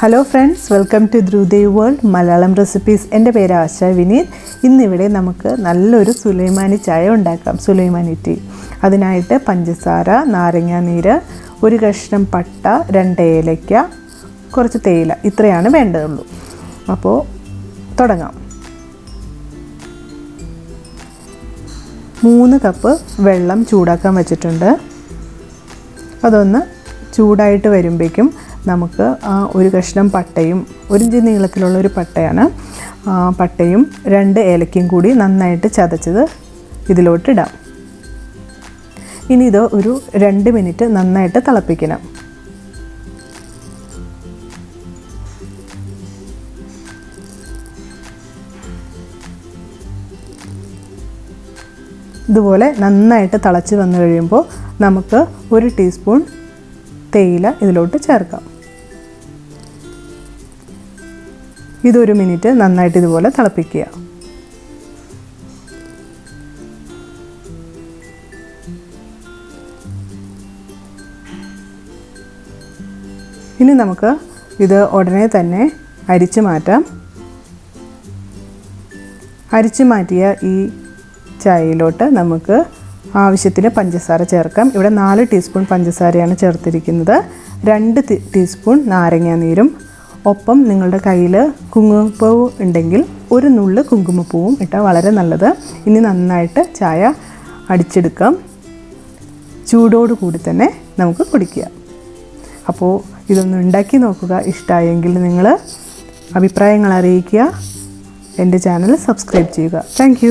Hello friends, welcome to Dhruv World Malayalam Recipes. എൻ്റെ പേര് ആശ വിനീത്. ഇന്നിവിടെ നമുക്ക് നല്ലൊരു സുലൈമാനി ചായ ഉണ്ടാക്കാം, സുലൈമാനി ടീ. അതിനായിട്ട് പഞ്ചസാര, നാരങ്ങ നീര്, ഒരു കഷ്ണം പട്ട, 2 ഏലക്ക, കുറച്ച് തേയില, ഇത്രയാണ് വേണ്ടതുള്ളൂ. അപ്പോൾ തുടങ്ങാം. 3 കപ്പ് വെള്ളം ചൂടാക്കാൻ വെച്ചിട്ടുണ്ട്. അതൊന്ന് ചൂടായിട്ട് വരുമ്പോഴേക്കും നമുക്ക് ഒരു കഷ്ണം പട്ടയും, 1 ഇഞ്ച് നീളത്തിലുള്ള ഒരു പട്ടയാണ്, പട്ടയും 2 ഏലക്കയും കൂടി നന്നായിട്ട് ചതച്ചത് ഇതിലോട്ടിടാം. ഇനി ഇത് ഒരു 2 മിനിറ്റ് നന്നായിട്ട് തിളപ്പിക്കണം. ഇതുപോലെ നന്നായിട്ട് തിളച്ച് വന്നു കഴിയുമ്പോൾ നമുക്ക് 1 ടീസ്പൂൺ തേയില ഇതിലോട്ട് ചേർക്കാം. ഇതൊരു മിനിറ്റ് നന്നായിട്ട് ഇതുപോലെ തിളപ്പിക്കുക. ഇനി നമുക്ക് ഇത് ഉടനെ തന്നെ അരിച്ചു മാറ്റാം. അരിച്ചു മാറ്റിയ ഈ ചായയിലോട്ട് നമുക്ക് ആവശ്യത്തിന് പഞ്ചസാര ചേർക്കാം. ഇവിടെ 4 ടീസ്പൂൺ പഞ്ചസാരയാണ് ചേർത്തിരിക്കുന്നത്. 2 ടീസ്പൂൺ നാരങ്ങ നീരും, ഒപ്പം നിങ്ങളുടെ കയ്യിൽ കുങ്കുമപ്പൂവ് ഉണ്ടെങ്കിൽ 1 നുള്ള് കുങ്കുമപ്പൂവും ഇട്ടാൽ വളരെ നല്ലത്. ഇനി നന്നായിട്ട് ചായ അടിച്ചെടുക്കാം. ചൂടോടുകൂടി തന്നെ നമുക്ക് കുടിക്കുക. അപ്പോൾ ഇതൊന്ന് ഉണ്ടാക്കി നോക്കുക. ഇഷ്ടമായെങ്കിൽ നിങ്ങൾ അഭിപ്രായങ്ങൾ അറിയിക്കുക. എൻ്റെ ചാനൽ സബ്സ്ക്രൈബ് ചെയ്യുക. താങ്ക്